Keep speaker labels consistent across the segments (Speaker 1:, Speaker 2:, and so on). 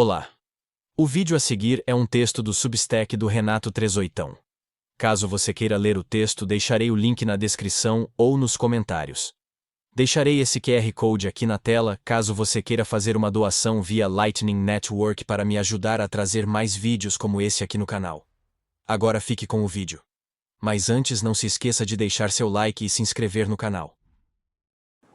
Speaker 1: Olá! O vídeo a seguir é um texto do Substack do Renato Trezoitão. Caso você queira ler o texto, deixarei o link na descrição ou nos comentários. Deixarei esse QR Code aqui na tela caso você queira fazer uma doação via Lightning Network para me ajudar a trazer mais vídeos como esse aqui no canal. Agora fique com o vídeo. Mas antes, não se esqueça de deixar seu like e se inscrever no canal.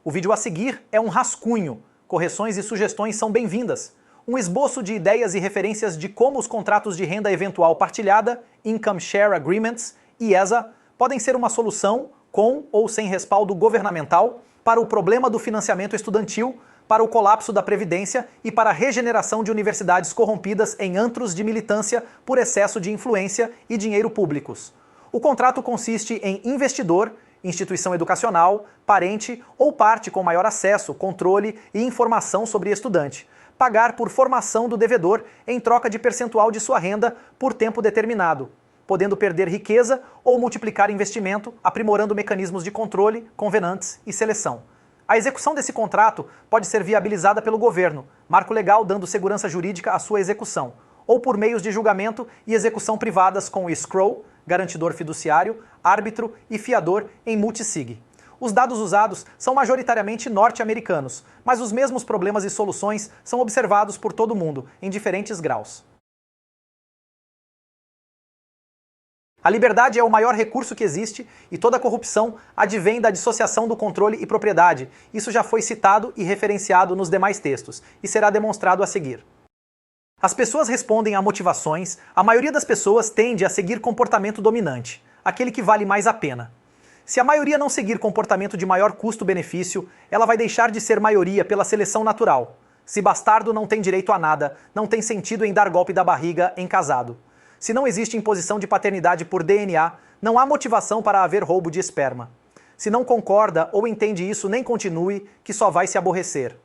Speaker 2: O vídeo a seguir é um rascunho. Correções e sugestões são bem-vindas. Um esboço de ideias e referências de como os contratos de renda eventual partilhada, Income Share Agreements, IESA, podem ser uma solução, com ou sem respaldo governamental, para o problema do financiamento estudantil, para o colapso da Previdência e para a regeneração de universidades corrompidas em antros de militância por excesso de influência e dinheiro públicos. O contrato consiste em investidor, instituição educacional, parente ou parte com maior acesso, controle e informação sobre estudante, pagar por formação do devedor em troca de percentual de sua renda por tempo determinado, podendo perder riqueza ou multiplicar investimento, aprimorando mecanismos de controle, covenantes e seleção. A execução desse contrato pode ser viabilizada pelo governo, marco legal dando segurança jurídica à sua execução, ou por meios de julgamento e execução privadas com escrow, garantidor fiduciário, árbitro e fiador em multisig. Os dados usados são majoritariamente norte-americanos, mas os mesmos problemas e soluções são observados por todo o mundo, em diferentes graus. A liberdade é o maior recurso que existe e toda corrupção advém da dissociação do controle e propriedade. Isso já foi citado e referenciado nos demais textos, e será demonstrado a seguir. As pessoas respondem a motivações, a maioria das pessoas tende a seguir comportamento dominante, aquele que vale mais a pena. Se a maioria não seguir comportamento de maior custo-benefício, ela vai deixar de ser maioria pela seleção natural. Se bastardo não tem direito a nada, não tem sentido em dar golpe da barriga em casado. Se não existe imposição de paternidade por DNA, não há motivação para haver roubo de esperma. Se não concorda ou entende isso, nem continue, que só vai se aborrecer.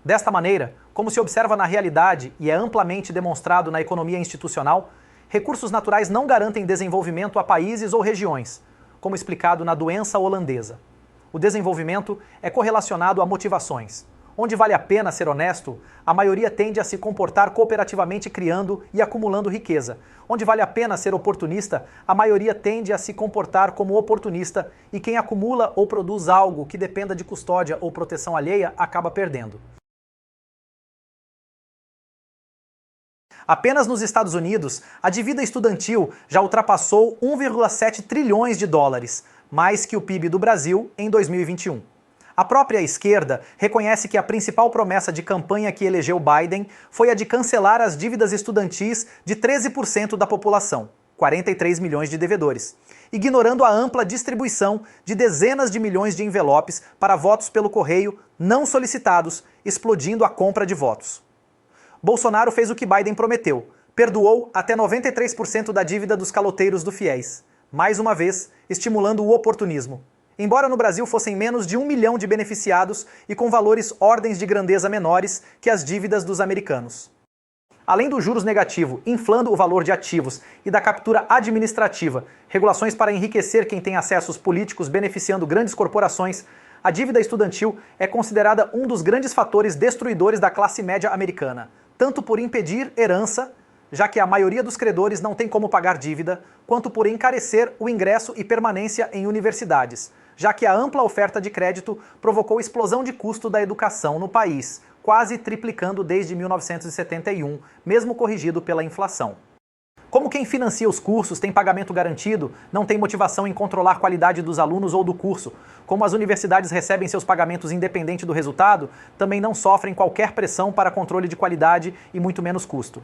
Speaker 2: Desta maneira, como se observa na realidade e é amplamente demonstrado na economia institucional, recursos naturais não garantem desenvolvimento a países ou regiões, como explicado na doença holandesa. O desenvolvimento é correlacionado a motivações. Onde vale a pena ser honesto, a maioria tende a se comportar cooperativamente criando e acumulando riqueza. Onde vale a pena ser oportunista, a maioria tende a se comportar como oportunista e quem acumula ou produz algo que dependa de custódia ou proteção alheia acaba perdendo. Apenas nos Estados Unidos, a dívida estudantil já ultrapassou 1,7 trilhões de dólares, mais que o PIB do Brasil em 2021. A própria esquerda reconhece que a principal promessa de campanha que elegeu Biden foi a de cancelar as dívidas estudantis de 13% da população, 43 milhões de devedores, ignorando a ampla distribuição de dezenas de milhões de envelopes para votos pelo correio não solicitados, explodindo a compra de votos. Bolsonaro fez o que Biden prometeu, perdoou até 93% da dívida dos caloteiros do FIES, mais uma vez estimulando o oportunismo. Embora no Brasil fossem menos de 1 milhão de beneficiados e com valores ordens de grandeza menores que as dívidas dos americanos. Além do juros negativo, inflando o valor de ativos e da captura administrativa, regulações para enriquecer quem tem acessos políticos beneficiando grandes corporações, a dívida estudantil é considerada um dos grandes fatores destruidores da classe média americana, tanto por impedir herança, já que a maioria dos credores não tem como pagar dívida, quanto por encarecer o ingresso e permanência em universidades, já que a ampla oferta de crédito provocou explosão de custo da educação no país, quase triplicando desde 1971, mesmo corrigido pela inflação. Como quem financia os cursos tem pagamento garantido, não tem motivação em controlar a qualidade dos alunos ou do curso, como as universidades recebem seus pagamentos independente do resultado, também não sofrem qualquer pressão para controle de qualidade e muito menos custo.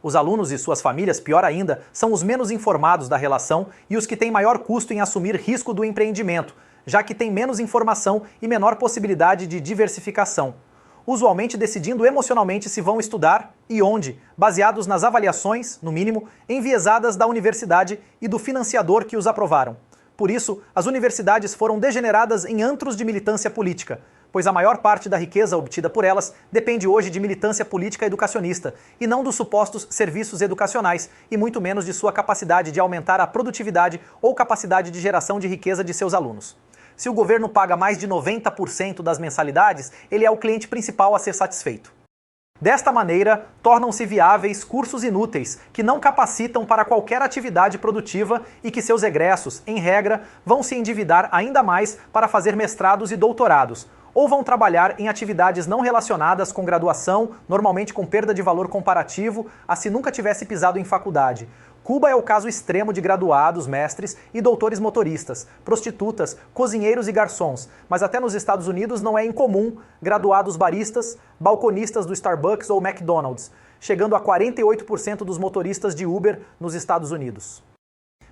Speaker 2: Os alunos e suas famílias, pior ainda, são os menos informados da relação e os que têm maior custo em assumir risco do empreendimento, já que têm menos informação e menor possibilidade de diversificação, usualmente decidindo emocionalmente se vão estudar e onde, baseados nas avaliações, no mínimo, enviesadas da universidade e do financiador que os aprovaram. Por isso, as universidades foram degeneradas em antros de militância política, pois a maior parte da riqueza obtida por elas depende hoje de militância política educacionista, e não dos supostos serviços educacionais, e muito menos de sua capacidade de aumentar a produtividade ou capacidade de geração de riqueza de seus alunos. Se o governo paga mais de 90% das mensalidades, ele é o cliente principal a ser satisfeito. Desta maneira, tornam-se viáveis cursos inúteis, que não capacitam para qualquer atividade produtiva e que seus egressos, em regra, vão se endividar ainda mais para fazer mestrados e doutorados, ou vão trabalhar em atividades não relacionadas com graduação, normalmente com perda de valor comparativo, a se nunca tivesse pisado em faculdade. Cuba é o caso extremo de graduados, mestres e doutores motoristas, prostitutas, cozinheiros e garçons, mas até nos Estados Unidos não é incomum graduados baristas, balconistas do Starbucks ou McDonald's, chegando a 48% dos motoristas de Uber nos Estados Unidos.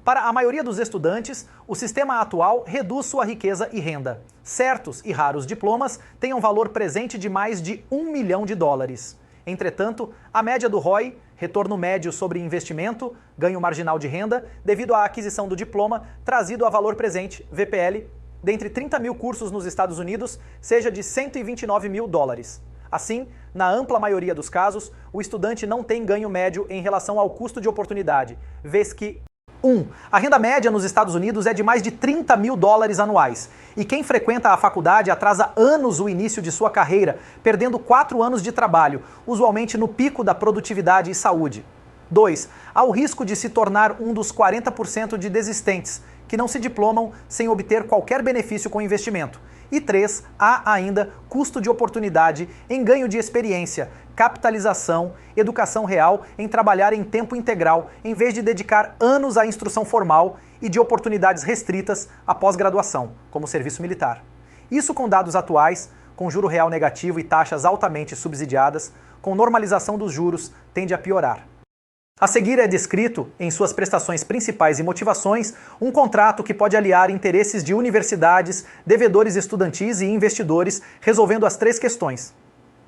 Speaker 2: Para a maioria dos estudantes, o sistema atual reduz sua riqueza e renda. Certos e raros diplomas têm um valor presente de mais de US$ 1 milhão. Entretanto, a média do ROI, retorno médio sobre investimento, ganho marginal de renda, devido à aquisição do diploma, trazido a valor presente, VPL, dentre 30 mil cursos nos Estados Unidos, seja de US$ 129 mil. Assim, na ampla maioria dos casos, o estudante não tem ganho médio em relação ao custo de oportunidade, vez que 1. A renda média nos Estados Unidos é de mais de US$ 30 mil anuais, e quem frequenta a faculdade atrasa anos o início de sua carreira, perdendo 4 anos de trabalho, usualmente no pico da produtividade e saúde. 2. Há o risco de se tornar um dos 40% de desistentes, que não se diplomam sem obter qualquer benefício com investimento. E 3. Há ainda custo de oportunidade em ganho de experiência, capitalização, educação real em trabalhar em tempo integral, em vez de dedicar anos à instrução formal e de oportunidades restritas após graduação, como serviço militar. Isso com dados atuais, com juro real negativo e taxas altamente subsidiadas, com normalização dos juros, tende a piorar. A seguir é descrito, em suas prestações principais e motivações, um contrato que pode aliar interesses de universidades, devedores estudantis e investidores, resolvendo as 3 questões.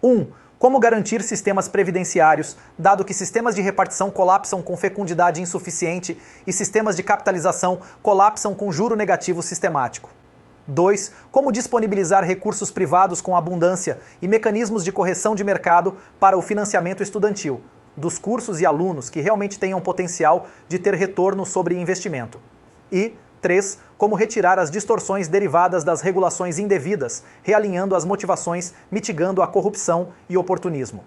Speaker 2: 1. Como garantir sistemas previdenciários, dado que sistemas de repartição colapsam com fecundidade insuficiente e sistemas de capitalização colapsam com juro negativo sistemático. 2. Como disponibilizar recursos privados com abundância e mecanismos de correção de mercado para o financiamento estudantil, dos cursos e alunos que realmente tenham potencial de ter retorno sobre investimento. E 3. Como retirar as distorções derivadas das regulações indevidas, realinhando as motivações, mitigando a corrupção e oportunismo.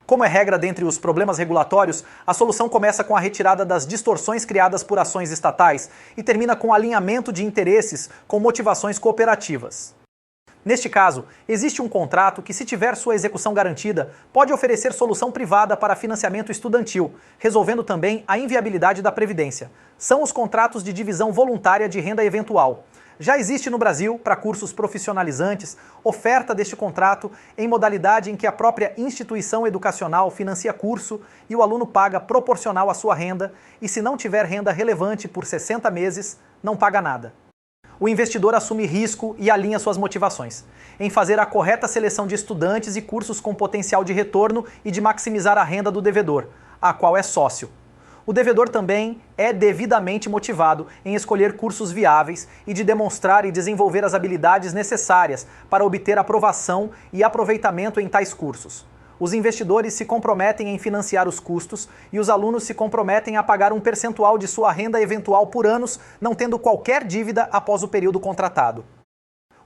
Speaker 2: Como é regra dentre os problemas regulatórios, a solução começa com a retirada das distorções criadas por ações estatais e termina com o alinhamento de interesses com motivações cooperativas. Neste caso, existe um contrato que, se tiver sua execução garantida, pode oferecer solução privada para financiamento estudantil, resolvendo também a inviabilidade da Previdência. São os contratos de divisão voluntária de renda eventual. Já existe no Brasil, para cursos profissionalizantes, oferta deste contrato em modalidade em que a própria instituição educacional financia curso e o aluno paga proporcional à sua renda, e se não tiver renda relevante por 60 meses, não paga nada. O investidor assume risco e alinha suas motivações, em fazer a correta seleção de estudantes e cursos com potencial de retorno e de maximizar a renda do devedor, a qual é sócio. O devedor também é devidamente motivado em escolher cursos viáveis e de demonstrar e desenvolver as habilidades necessárias para obter aprovação e aproveitamento em tais cursos. Os investidores se comprometem em financiar os custos e os alunos se comprometem a pagar um percentual de sua renda eventual por anos, não tendo qualquer dívida após o período contratado.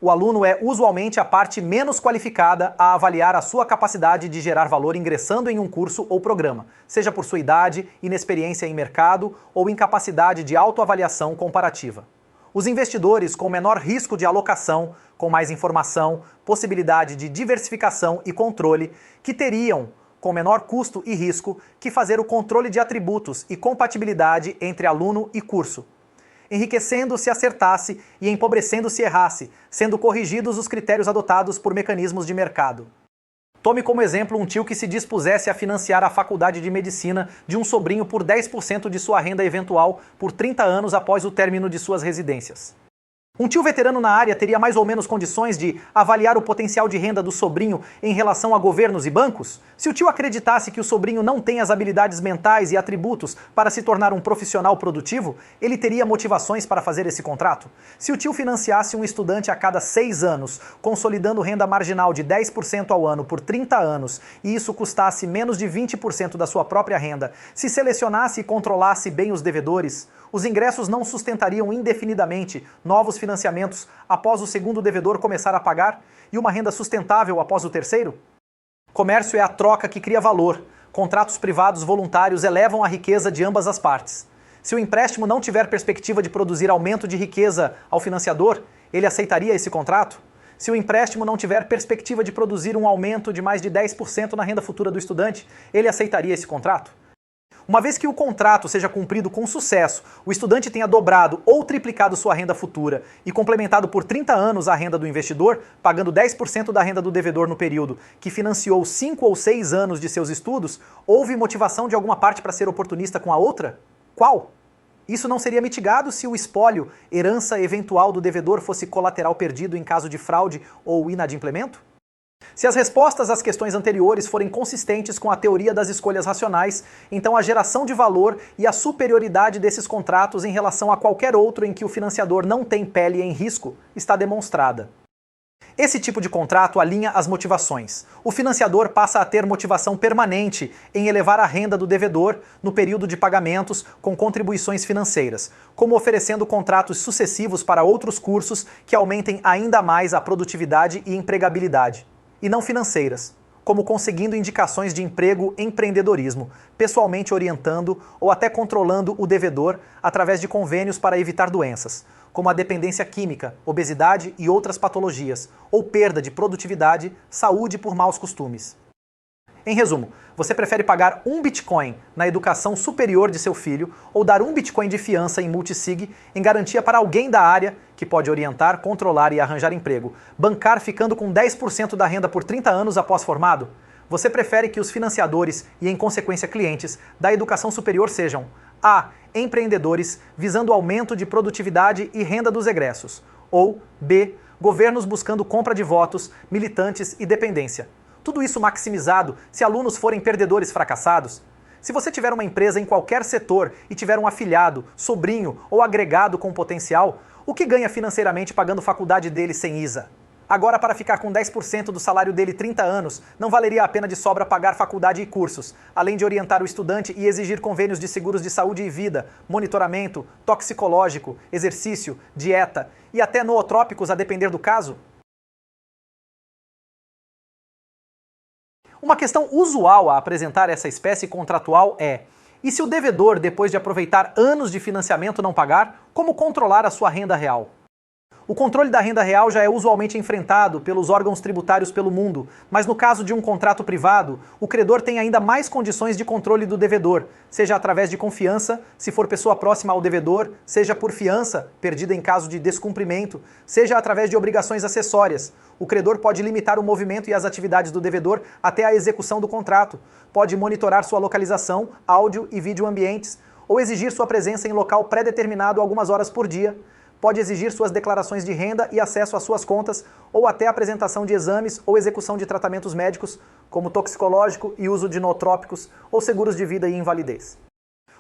Speaker 2: O aluno é usualmente a parte menos qualificada a avaliar a sua capacidade de gerar valor ingressando em um curso ou programa, seja por sua idade, inexperiência em mercado ou incapacidade de autoavaliação comparativa. Os investidores com menor risco de alocação, com mais informação, possibilidade de diversificação e controle, que teriam, com menor custo e risco, que fazer o controle de atributos e compatibilidade entre aluno e curso, enriquecendo se acertasse e empobrecendo se errasse, sendo corrigidos os critérios adotados por mecanismos de mercado. Tome como exemplo um tio que se dispusesse a financiar a faculdade de medicina de um sobrinho por 10% de sua renda eventual por 30 anos após o término de suas residências. Um tio veterano na área teria mais ou menos condições de avaliar o potencial de renda do sobrinho em relação a governos e bancos? Se o tio acreditasse que o sobrinho não tem as habilidades mentais e atributos para se tornar um profissional produtivo, ele teria motivações para fazer esse contrato? Se o tio financiasse um estudante a cada 6 anos, consolidando renda marginal de 10% ao ano por 30 anos, e isso custasse menos de 20% da sua própria renda, se selecionasse e controlasse bem os devedores, Os ingressos não sustentariam indefinidamente novos financiamentos após o segundo devedor começar a pagar e uma renda sustentável após o terceiro? Comércio é a troca que cria valor. Contratos privados voluntários elevam a riqueza de ambas as partes. Se o empréstimo não tiver perspectiva de produzir aumento de riqueza ao financiador, ele aceitaria esse contrato? Se o empréstimo não tiver perspectiva de produzir um aumento de mais de 10% na renda futura do estudante, ele aceitaria esse contrato? Uma vez que o contrato seja cumprido com sucesso, o estudante tenha dobrado ou triplicado sua renda futura e complementado por 30 anos a renda do investidor, pagando 10% da renda do devedor no período que financiou 5 ou 6 anos de seus estudos, houve motivação de alguma parte para ser oportunista com a outra? Qual? Isso não seria mitigado se o espólio, herança eventual do devedor, fosse colateral perdido em caso de fraude ou inadimplemento? Se as respostas às questões anteriores forem consistentes com a teoria das escolhas racionais, então a geração de valor e a superioridade desses contratos em relação a qualquer outro em que o financiador não tem pele em risco está demonstrada. Esse tipo de contrato alinha as motivações. O financiador passa a ter motivação permanente em elevar a renda do devedor no período de pagamentos com contribuições financeiras, como oferecendo contratos sucessivos para outros cursos que aumentem ainda mais a produtividade e empregabilidade, e não financeiras, como conseguindo indicações de emprego, empreendedorismo, pessoalmente orientando ou até controlando o devedor através de convênios para evitar doenças, como a dependência química, obesidade e outras patologias, ou perda de produtividade, saúde por maus costumes. Em resumo, você prefere pagar 1 Bitcoin na educação superior de seu filho ou dar 1 Bitcoin de fiança em multisig em garantia para alguém da área que pode orientar, controlar e arranjar emprego, bancar ficando com 10% da renda por 30 anos após formado? Você prefere que os financiadores e, em consequência, clientes da educação superior sejam A. Empreendedores visando aumento de produtividade e renda dos egressos, ou B. Governos buscando compra de votos, militantes e dependência. Tudo isso maximizado se alunos forem perdedores fracassados? Se você tiver uma empresa em qualquer setor e tiver um afilhado, sobrinho ou agregado com potencial, o que ganha financeiramente pagando faculdade dele sem ISA? Agora, para ficar com 10% do salário dele 30 anos, não valeria a pena de sobra pagar faculdade e cursos, além de orientar o estudante e exigir convênios de seguros de saúde e vida, monitoramento, toxicológico, exercício, dieta e até nootrópicos a depender do caso? Uma questão usual a apresentar essa espécie contratual é: e se o devedor, depois de aproveitar anos de financiamento, não pagar, como controlar a sua renda real? O controle da renda real já é usualmente enfrentado pelos órgãos tributários pelo mundo, mas no caso de um contrato privado, o credor tem ainda mais condições de controle do devedor, seja através de confiança, se for pessoa próxima ao devedor, seja por fiança, perdida em caso de descumprimento, seja através de obrigações acessórias. O credor pode limitar o movimento e as atividades do devedor até a execução do contrato, pode monitorar sua localização, áudio e vídeo ambientes, ou exigir sua presença em local pré-determinado algumas horas por dia. Pode exigir suas declarações de renda e acesso às suas contas, ou até a apresentação de exames ou execução de tratamentos médicos, como toxicológico e uso de nootrópicos, ou seguros de vida e invalidez.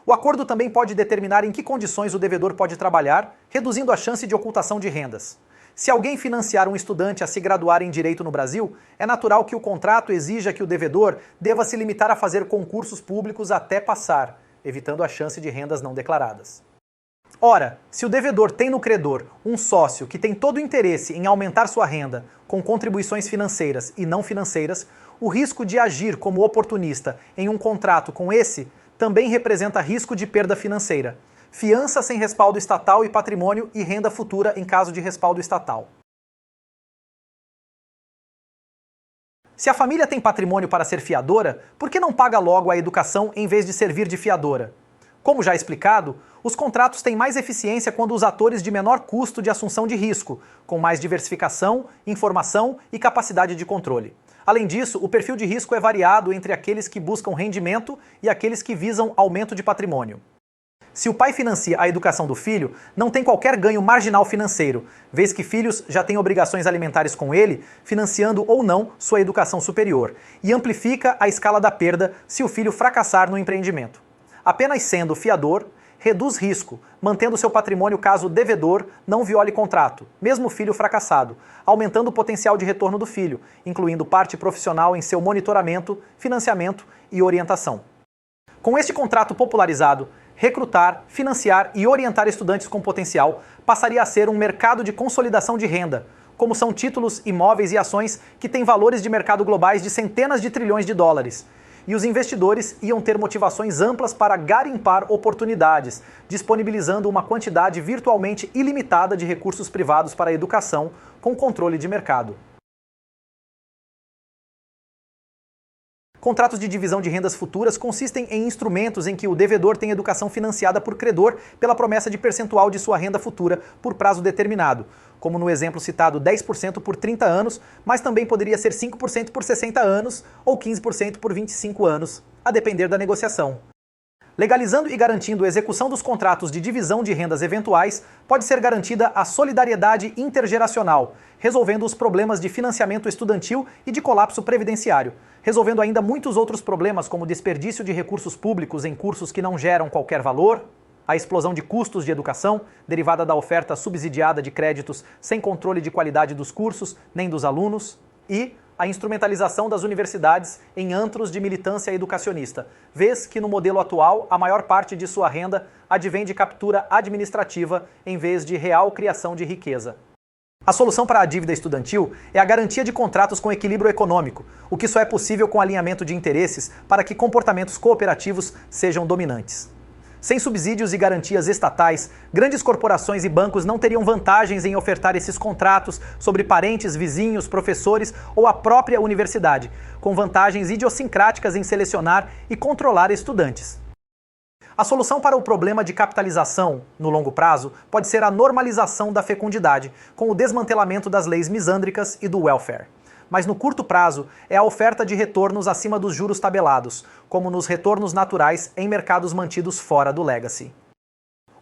Speaker 2: O acordo também pode determinar em que condições o devedor pode trabalhar, reduzindo a chance de ocultação de rendas. Se alguém financiar um estudante a se graduar em Direito no Brasil, é natural que o contrato exija que o devedor deva se limitar a fazer concursos públicos até passar, evitando a chance de rendas não declaradas. Ora, se o devedor tem no credor um sócio que tem todo o interesse em aumentar sua renda com contribuições financeiras e não financeiras, o risco de agir como oportunista em um contrato com esse também representa risco de perda financeira, fiança sem respaldo estatal e patrimônio e renda futura em caso de respaldo estatal. Se a família tem patrimônio para ser fiadora, por que não paga logo a educação em vez de servir de fiadora? Como já explicado, os contratos têm mais eficiência quando os atores de menor custo de assunção de risco, com mais diversificação, informação e capacidade de controle. Além disso, o perfil de risco é variado entre aqueles que buscam rendimento e aqueles que visam aumento de patrimônio. Se o pai financia a educação do filho, não tem qualquer ganho marginal financeiro, vez que filhos já têm obrigações alimentares com ele, financiando ou não sua educação superior, e amplifica a escala da perda se o filho fracassar no empreendimento. Apenas sendo fiador, reduz risco, mantendo seu patrimônio caso o devedor não viole contrato, mesmo o filho fracassado, aumentando o potencial de retorno do filho, incluindo parte profissional em seu monitoramento, financiamento e orientação. Com este contrato popularizado, recrutar, financiar e orientar estudantes com potencial passaria a ser um mercado de consolidação de renda, como são títulos, imóveis e ações que têm valores de mercado globais de centenas de trilhões de dólares. E os investidores iam ter motivações amplas para garimpar oportunidades, disponibilizando uma quantidade virtualmente ilimitada de recursos privados para a educação, com controle de mercado. Contratos de divisão de rendas futuras consistem em instrumentos em que o devedor tem educação financiada por credor pela promessa de percentual de sua renda futura por prazo determinado, como no exemplo citado 10% por 30 anos, mas também poderia ser 5% por 60 anos ou 15% por 25 anos, a depender da negociação. Legalizando e garantindo a execução dos contratos de divisão de rendas eventuais, pode ser garantida a solidariedade intergeracional, resolvendo os problemas de financiamento estudantil e de colapso previdenciário, resolvendo ainda muitos outros problemas como desperdício de recursos públicos em cursos que não geram qualquer valor, a explosão de custos de educação, derivada da oferta subsidiada de créditos sem controle de qualidade dos cursos nem dos alunos, e a instrumentalização das universidades em antros de militância educacionista, vez que no modelo atual a maior parte de sua renda advém de captura administrativa em vez de real criação de riqueza. A solução para a dívida estudantil é a garantia de contratos com equilíbrio econômico, o que só é possível com alinhamento de interesses para que comportamentos cooperativos sejam dominantes. Sem subsídios e garantias estatais, grandes corporações e bancos não teriam vantagens em ofertar esses contratos sobre parentes, vizinhos, professores ou a própria universidade, com vantagens idiosincráticas em selecionar e controlar estudantes. A solução para o problema de capitalização, no longo prazo, pode ser a normalização da fecundidade, com o desmantelamento das leis misândricas e do welfare. Mas no curto prazo é a oferta de retornos acima dos juros tabelados, como nos retornos naturais em mercados mantidos fora do legacy.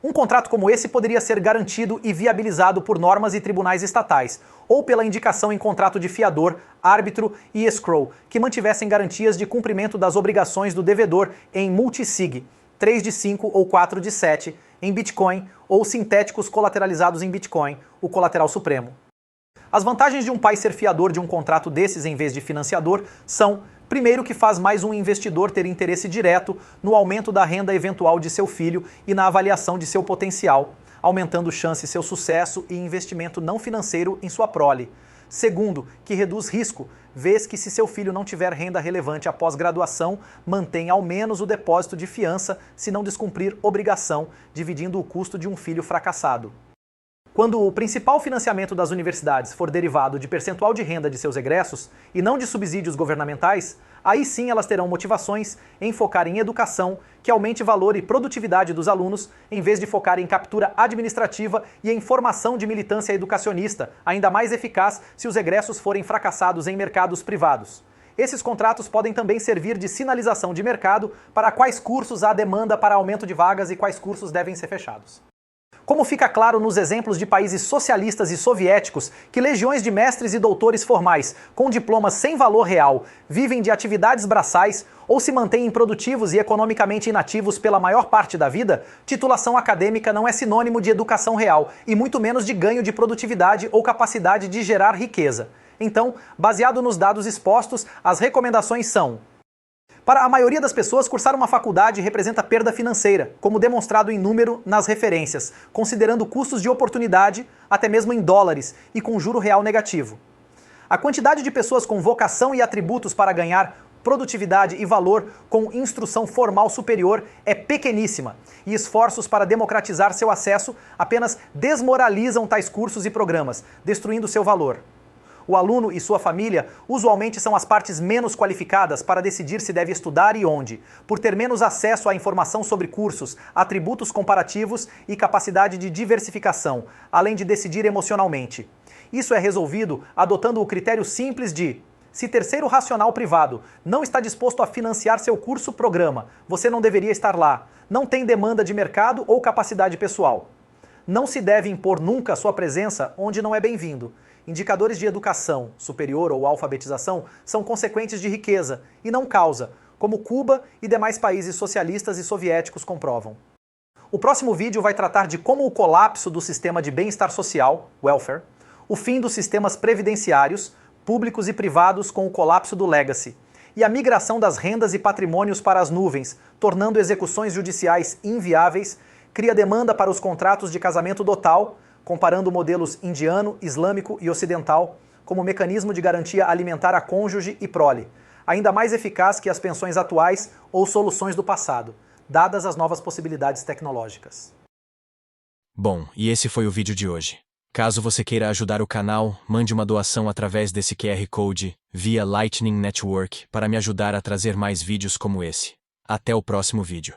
Speaker 2: Um contrato como esse poderia ser garantido e viabilizado por normas e tribunais estatais, ou pela indicação em contrato de fiador, árbitro e escrow, que mantivessem garantias de cumprimento das obrigações do devedor em multisig, 3 de 5 ou 4 de 7, em Bitcoin, ou sintéticos colateralizados em Bitcoin, o colateral supremo. As vantagens de um pai ser fiador de um contrato desses em vez de financiador são, primeiro, que faz mais um investidor ter interesse direto no aumento da renda eventual de seu filho e na avaliação de seu potencial, aumentando chance de seu sucesso e investimento não financeiro em sua prole. Segundo, que reduz risco, vez que se seu filho não tiver renda relevante após graduação, mantém ao menos o depósito de fiança se não descumprir obrigação, dividindo o custo de um filho fracassado. Quando o principal financiamento das universidades for derivado de percentual de renda de seus egressos e não de subsídios governamentais, aí sim elas terão motivações em focar em educação que aumente valor e produtividade dos alunos, em vez de focar em captura administrativa e em formação de militância educacionista, ainda mais eficaz se os egressos forem fracassados em mercados privados. Esses contratos podem também servir de sinalização de mercado para quais cursos há demanda para aumento de vagas e quais cursos devem ser fechados. Como fica claro nos exemplos de países socialistas e soviéticos que legiões de mestres e doutores formais, com diplomas sem valor real, vivem de atividades braçais ou se mantêm improdutivos e economicamente inativos pela maior parte da vida, titulação acadêmica não é sinônimo de educação real e muito menos de ganho de produtividade ou capacidade de gerar riqueza. Então, baseado nos dados expostos, as recomendações são: para a maioria das pessoas, cursar uma faculdade representa perda financeira, como demonstrado em número nas referências, considerando custos de oportunidade, até mesmo em dólares, e com juro real negativo. A quantidade de pessoas com vocação e atributos para ganhar produtividade e valor com instrução formal superior é pequeníssima, e esforços para democratizar seu acesso apenas desmoralizam tais cursos e programas, destruindo seu valor. O aluno e sua família usualmente são as partes menos qualificadas para decidir se deve estudar e onde, por ter menos acesso à informação sobre cursos, atributos comparativos e capacidade de diversificação, além de decidir emocionalmente. Isso é resolvido adotando o critério simples de: se terceiro racional privado não está disposto a financiar seu curso-programa, você não deveria estar lá, não tem demanda de mercado ou capacidade pessoal. Não se deve impor nunca sua presença onde não é bem-vindo. Indicadores de educação superior ou alfabetização são consequentes de riqueza e não causa, como Cuba e demais países socialistas e soviéticos comprovam. O próximo vídeo vai tratar de como o colapso do sistema de bem-estar social, welfare, o fim dos sistemas previdenciários, públicos e privados com o colapso do legacy, e a migração das rendas e patrimônios para as nuvens, tornando execuções judiciais inviáveis, cria demanda para os contratos de casamento dotal, comparando modelos indiano, islâmico e ocidental, como mecanismo de garantia alimentar a cônjuge e prole, ainda mais eficaz que as pensões atuais ou soluções do passado, dadas as novas possibilidades tecnológicas.
Speaker 1: Bom, e esse foi o vídeo de hoje. Caso você queira ajudar o canal, mande uma doação através desse QR Code, via Lightning Network, para me ajudar a trazer mais vídeos como esse. Até o próximo vídeo.